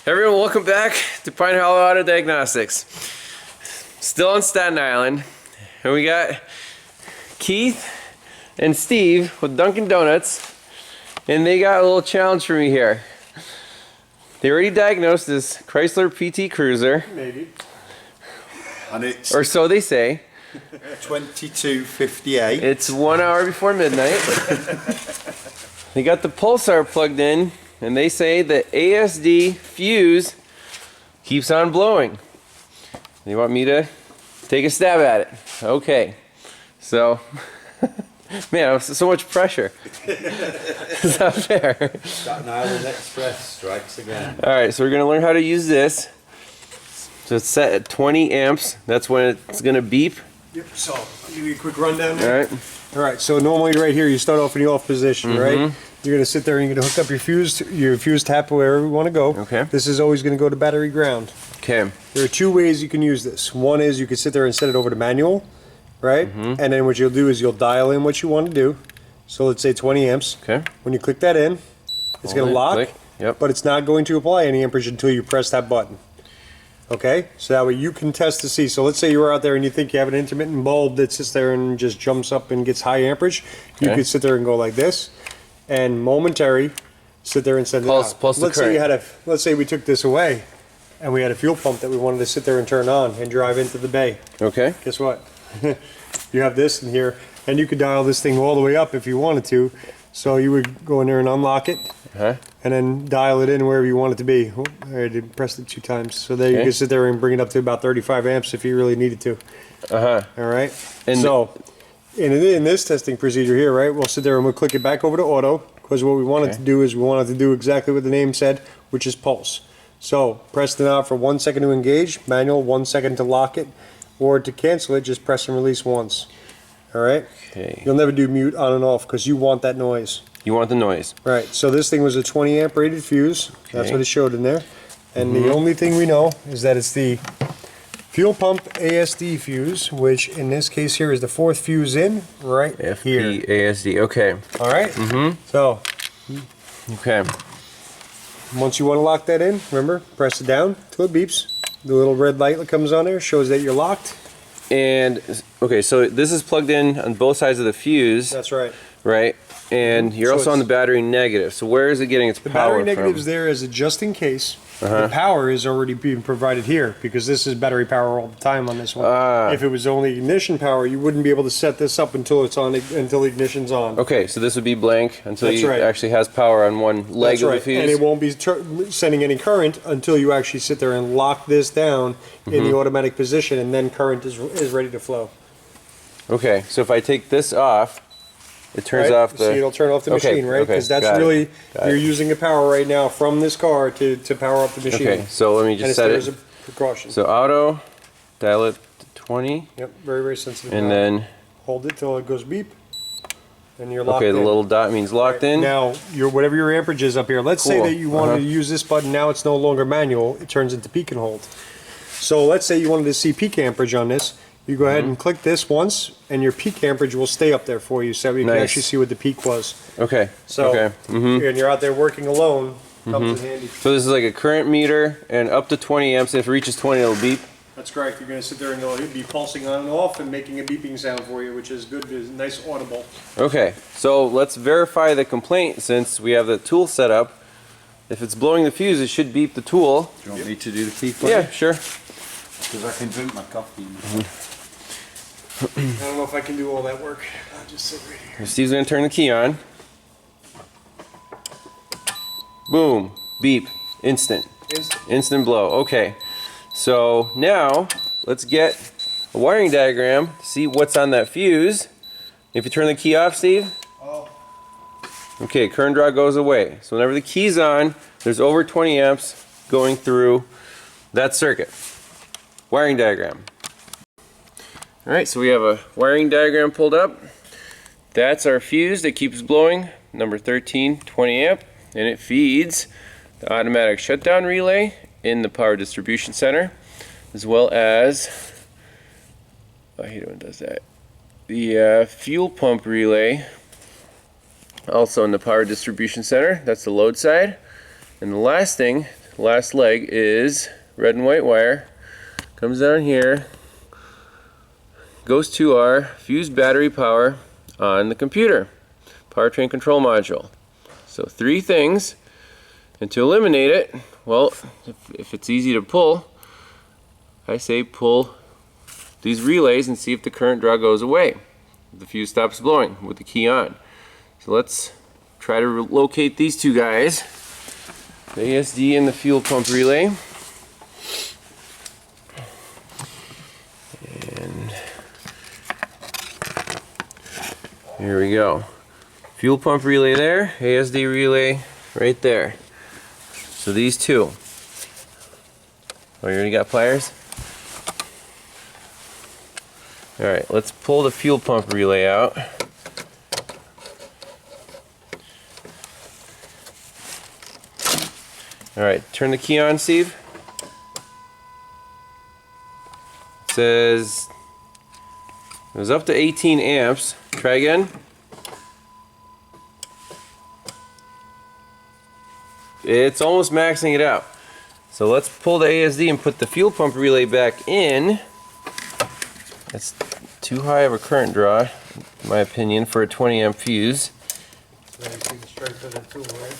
Everyone, welcome back to Pine Hollow Auto Diagnostics. Still on Staten Island, and we got Keith and Steve with Dunkin' Donuts, and they got a little challenge for me here. They already diagnosed this Chrysler PT Cruiser. Maybe. And it's or so they say. 22:58. It's 1 hour before midnight. They got the Pulsar plugged in, and they say the ASD fuse keeps on blowing. They want me to take a stab at it. Okay. So, man, so much pressure. Is that fair? Staten Island Express strikes again. Alright, so we're going to learn how to use this. So it's set at 20 amps. That's when it's going to beep. Yep, so I'll give you a quick rundown there. Alright, so normally right here you start off in the off position, right? You're going to sit there and you're going to hook up your fuse tap wherever you want to go. Okay. This is always going to go to battery ground. Okay. There are two ways you can use this. One is you can sit there and set it over to manual, right? And then what you'll do is you'll dial in what you want to do. So let's say 20 amps. Okay. When you click that in, it's going to lock, click. Yep. but it's not going to apply any amperage until you press that button. Okay, so that way you can test to see. So let's say you're out there and you think you have an intermittent bulb that sits there and just jumps up and gets high amperage. You could sit there and go like this, and momentary sit there and send it out. Pulse let's say you had let's say we took this away, and we had a fuel pump that we wanted to sit there and turn on and drive into the bay. Okay. Guess what? You have this in here, and you could dial this thing all the way up if you wanted to. So you would go in there and unlock it. And then dial it in wherever you want it to be. Oh, I did press it 2 times. So there you can sit there and bring it up to about 35 amps if you really needed to. All right. And so in this testing procedure here, right, we'll sit there and we'll click it back over to auto, because what we wanted to do is we wanted to do exactly what the name said, which is pulse. So press the knob for 1 second to engage, manual 1 second to lock it, or to cancel it, just press and release once. All right. Okay. You'll never do mute on and off because you want that noise. You want the noise. Right, so this thing was a 20 amp rated fuse. That's what it showed in there. And the only thing we know is that it's the fuel pump ASD fuse, which in this case here is the 4th fuse in right here. ASD, okay. All right? So, Okay. once you want to lock that in, remember, press it down till it beeps. The little red light that comes on there shows that you're locked. And, okay, so this is plugged in on both sides of the fuse. That's right. Right? And you're also on the battery negative. So where is it getting its power from? The battery negative is there as a just in case. The power is already being provided here because this is battery power all the time on this one. If it was only ignition power, you wouldn't be able to set this up until it's on, until the ignition's on. Okay, so this would be blank until it actually has power on one leg of the fuse. And it won't be sending any current until you actually sit there and lock this down in the automatic position, and then current is ready to flow. Okay, so if I take this off, it turns off the... So it'll turn off the machine, right? Because that's really, you're using the power right now from this car to power up the machine. Okay, so let me just set it. As a precaution. So auto, dial it to 20. Yep, very, very sensitive. And then... Hold it till it goes beep. And you're locked in. Okay, the little dot means locked in. Now, whatever your amperage is up here, let's say that you wanted to use this button, now it's no longer manual, it turns into peak and hold. So let's say you wanted to see peak amperage on this. You go ahead and click this once, and your peak amperage will stay up there for you, so you can actually see what the peak was. Okay. So, and you're out there working alone, comes in handy. So this is like a current meter, and up to 20 amps. If it reaches 20, it'll beep. That's correct. You're going to sit there and it'll be pulsing on and off and making a beeping sound for you, which is good. It's nice audible. Okay. So let's verify the complaint since we have the tool set up. If it's blowing the fuse, it should beep the tool. Do you want me to do the key for you? Yeah, sure. Because I can drink my coffee. I don't know if I can do all that work. I'll just sit right here. Steve's going to turn the key on. Boom. Beep. Instant. Instant blow. Okay. So now let's get a wiring diagram to see what's on that fuse. If you turn the key off, Steve. Okay, current draw goes away. So whenever the key's on, there's over 20 amps going through that circuit. Wiring diagram. Alright, so we have a wiring diagram pulled up. That's our fuse that keeps blowing, number 13, 20 amp, and it feeds the automatic shutdown relay in the power distribution center, as well as, I hate it when it does that, the fuel pump relay, also in the power distribution center. That's the load side. And the last thing, last leg is red and white wire. Comes down here, goes to our fused battery power on the computer, powertrain control module. So 3 things, and to eliminate it, well, if it's easy to pull, I say pull these relays and see if the current draw goes away. The fuse stops blowing with the key on. So let's try to locate these 2 guys, the ASD and the fuel pump relay. And here we go. Fuel pump relay there, ASD relay right there. So these 2. Oh, you already got pliers? Alright, let's pull the fuel pump relay out. Alright, turn the key on, Steve. It says it was up to 18 amps. Try again. It's almost maxing it out. So let's pull the ASD and put the fuel pump relay back in. That's too high of a current draw, in my opinion, for a 20 amp fuse. Now you see the strength of the tool, right?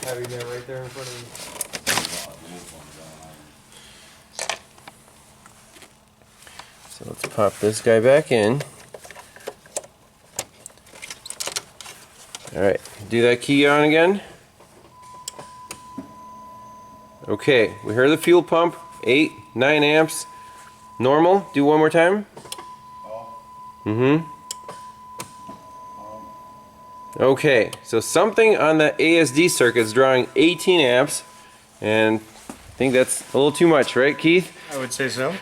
Having that right there in front of you. So let's pop this guy back in. Alright, do that key on again. Okay, we heard the fuel pump, 8, 9 amps. Normal, do one more time. Okay, so something on the ASD circuit is drawing 18 amps, and I think that's a little too much, right, Keith? I would say so.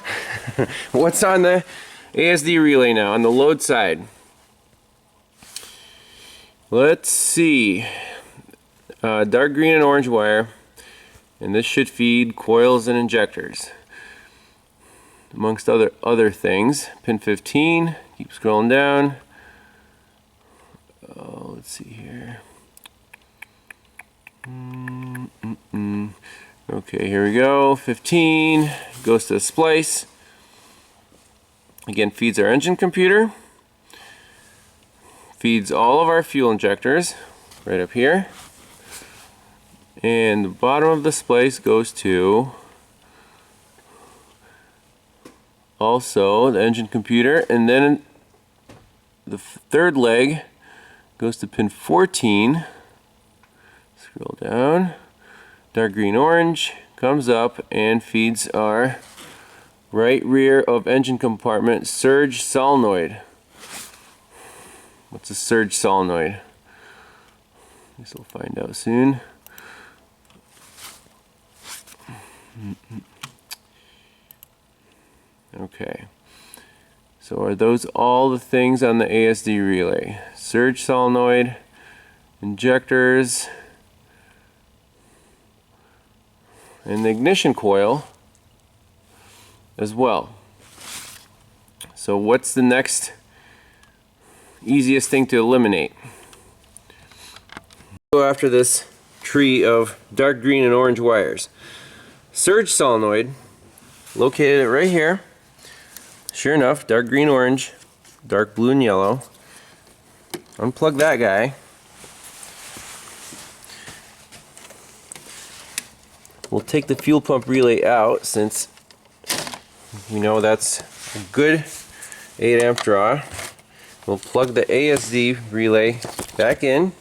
What's on the ASD relay now, on the load side? Let's see. Dark green and orange wire, and this should feed coils and injectors, amongst other things. Pin 15, keep scrolling down. Oh, let's see here. Okay, here we go. 15 goes to the splice. Again, feeds our engine computer. Feeds all of our fuel injectors right up here. And the bottom of the splice goes to also the engine computer, and then the 3rd leg goes to pin 14. Scroll down. Dark green orange comes up and feeds our right rear of engine compartment surge solenoid. What's a surge solenoid? I guess we'll find out soon. Okay. So are those all the things on the ASD relay? Surge solenoid, injectors, and the ignition coil as well. So what's the next easiest thing to eliminate? Go after this tree of dark green and orange wires. Surge solenoid, located it right here. Sure enough, dark green, orange, dark blue and yellow. Unplug that guy. We'll take the fuel pump relay out since we know that's a good 8 amp draw. We'll plug the ASD relay back in.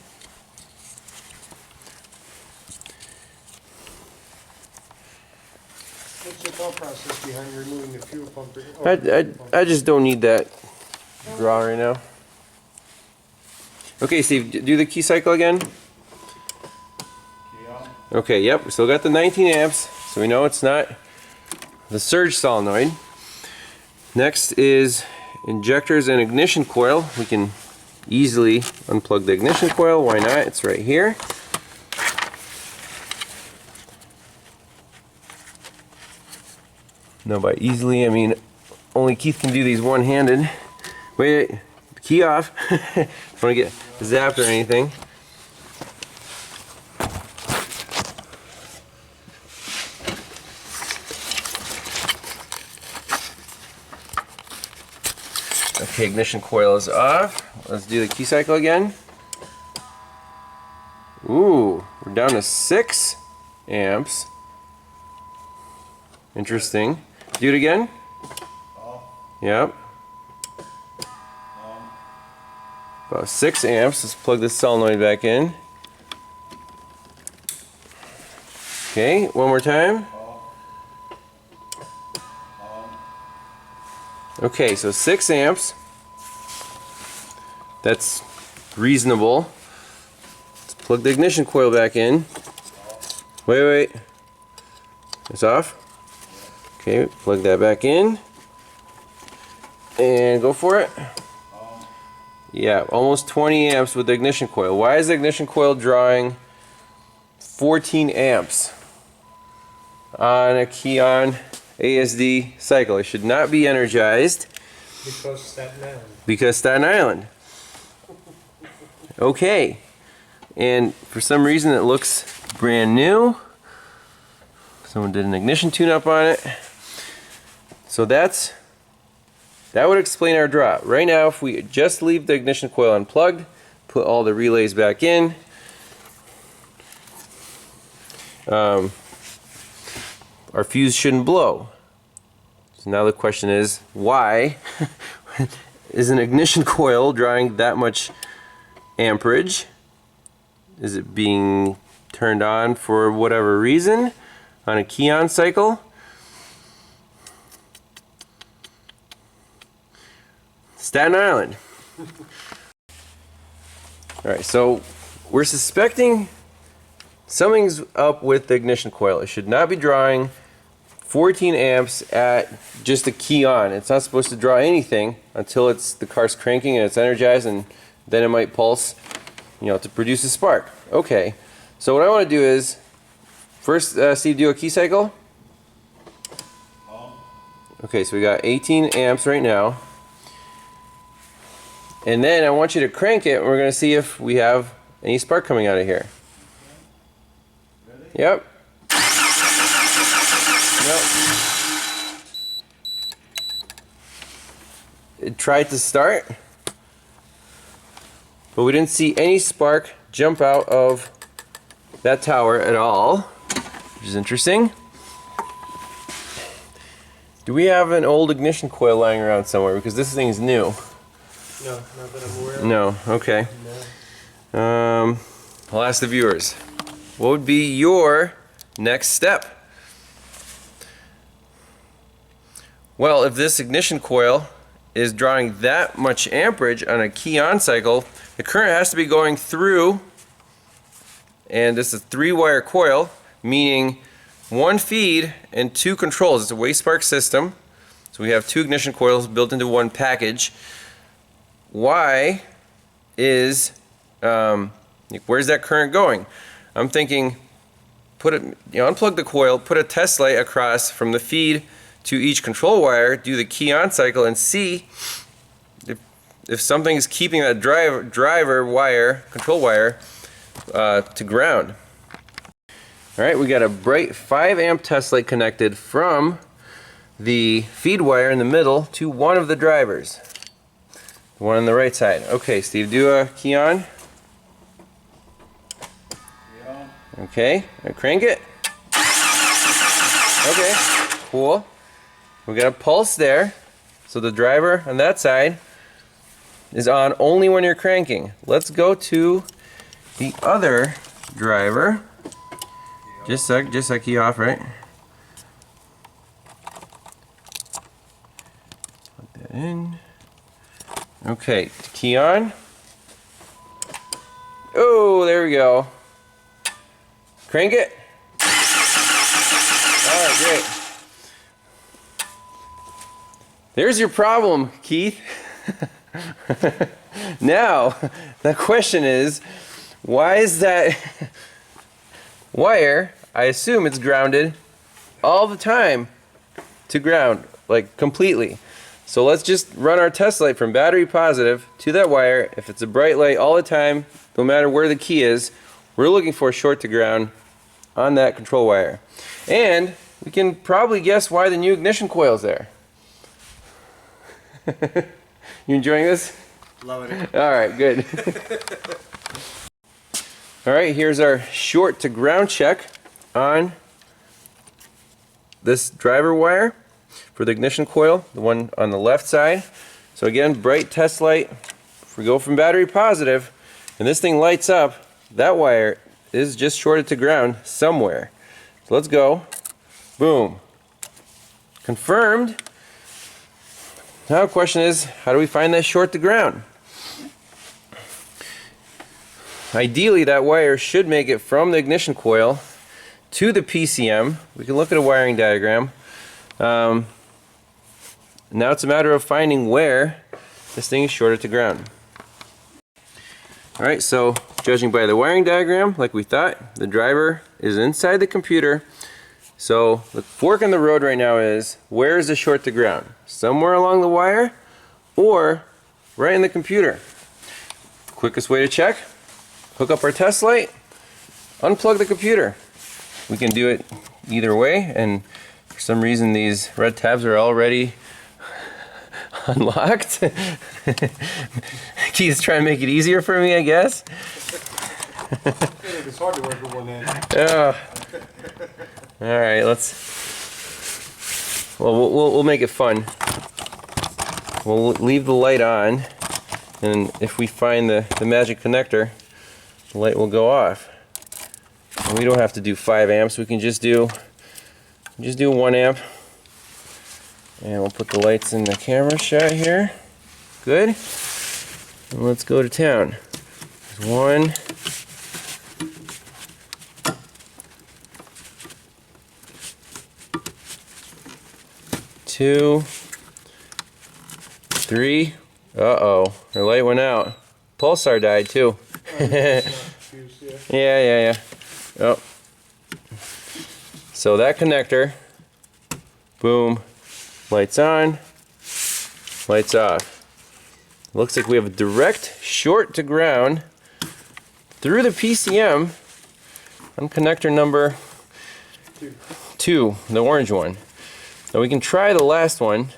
What's the thought process behind removing the fuel pump? I just don't need that draw right now. Okay, Steve, do the key cycle again. Okay, yep, we still got the 19 amps, so we know it's not the surge solenoid. Next is injectors and ignition coil. We can easily unplug the ignition coil. Why not? It's right here. Now by easily, I mean only Keith can do these one-handed. Wait, key off. Don't want to get zapped or anything. Okay, ignition coil is off. Let's do the key cycle again. Ooh, we're down to 6 amps. Interesting. Do it again. Yep. About 6 amps. Let's plug this solenoid back in. Okay, one more time. Okay, so 6 amps. That's reasonable. Let's plug the ignition coil back in. Wait. It's off. Okay, plug that back in. And go for it. Yeah, almost 20 amps with the ignition coil. Why is the ignition coil drawing 14 amps on a Keon ASD cycle? It should not be energized. Because Staten Island. Because Staten Island. Okay. And for some reason it looks brand new. Someone did an ignition tune-up on it. So that would explain our draw. Right now, if we just leave the ignition coil unplugged, put all the relays back in, our fuse shouldn't blow. So now the question is, why is an ignition coil drawing that much amperage? Is it being turned on for whatever reason on a Keon cycle? Staten Island. Alright, so we're suspecting something's up with the ignition coil. It should not be drawing 14 amps at just a key on. It's not supposed to draw anything until the car's cranking and it's energized, and then it might pulse, to produce a spark. Okay, so what I want to do is first, Steve, do a key cycle. Okay, so we got 18 amps right now. And then I want you to crank it, and we're going to see if we have any spark coming out of here. Yep. Yep. It tried to start, but we didn't see any spark jump out of that tower at all, which is interesting. Do we have an old ignition coil lying around somewhere? Because this thing is new. No, not that I'm aware of. No, okay. No. I'll ask the viewers. What would be your next step? Well, if this ignition coil is drawing that much amperage on a key-on cycle, the current has to be going through, and this is a 3-wire coil, meaning 1 feed and 2 controls. It's a waste spark system, so we have 2 ignition coils built into one package. Why is where's that current going? I'm thinking, unplug the coil, put a test light across from the feed to each control wire, do the key on cycle, and see if something is keeping that driver wire, control wire, to ground. All right, we got a bright 5 amp test light connected from the feed wire in the middle to one of the drivers. One on the right side. Okay, Steve, do a key on. Okay, crank it. Okay, cool. We got a pulse there. So the driver on that side is on only when you're cranking. Let's go to the other driver. Just a key off, right? Plug that in. Okay, key on. Oh, there we go. Crank it. Alright, great. There's your problem, Keith. Now, the question is, why is that wire, I assume it's grounded all the time to ground, like completely. So let's just run our test light from battery positive to that wire. If it's a bright light all the time, no matter where the key is, we're looking for a short to ground on that control wire. And we can probably guess why the new ignition coil is there. You enjoying this? Loving it. All right, good. All right, here's our short to ground check on this driver wire for the ignition coil, the one on the left side. So again, bright test light. If we go from battery positive and this thing lights up, that wire is just shorted to ground somewhere. So let's go. Boom. Confirmed. Now the question is, how do we find that short to ground? Ideally, that wire should make it from the ignition coil to the PCM. We can look at a wiring diagram. Now it's a matter of finding where this thing is shorted to ground. Alright, so judging by the wiring diagram, like we thought, the driver is inside the computer. So the fork in the road right now is, where is the short to ground? Somewhere along the wire or right in the computer? Quickest way to check, hook up our test light, unplug the computer. We can do it either way, and for some reason these red tabs are already unlocked. Keith's trying to make it easier for me, I guess. It's hard to work with one hand. Yeah. All right, we'll make it fun. We'll leave the light on, and if we find the magic connector, the light will go off. And we don't have to do 5 amps. We can just do 1 amp. And we'll put the lights in the camera shot here. Good. And let's go to town. There's 1. 2, 3. Uh-oh, our light went out. Pulsar died too. Yeah. Oh. So that connector, boom, lights on, lights off. Looks like we have a direct short to ground through the PCM on connector number 2, the orange one. Now we can try the last one.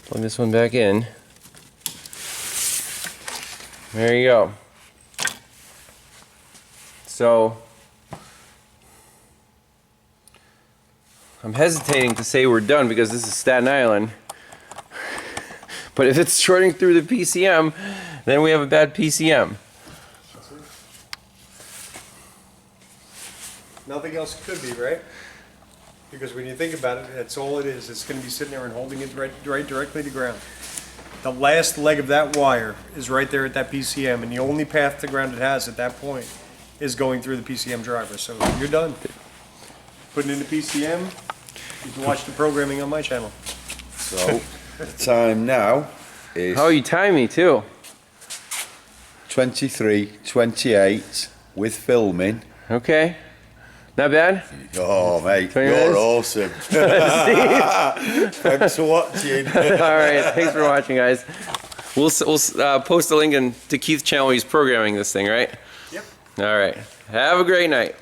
Plug this one back in. There you go. So I'm hesitating to say we're done because this is Staten Island. But if it's shorting through the PCM, then we have a bad PCM. Nothing else could be, right? Because when you think about it, that's all it is. It's going to be sitting there and holding it right directly to ground. The last leg of that wire is right there at that PCM, and the only path to ground it has at that point is going through the PCM driver. So you're done. Putting in the PCM, you can watch the programming on my channel. So the time now is Oh, you time me too. 23:28 with filming. Okay. Not bad? Oh mate, 20 you're minutes? awesome. Thanks for watching. Alright, thanks for watching, guys. We'll post a link to Keith's channel. He's programming this thing, right? Yep. Alright. Have a great night.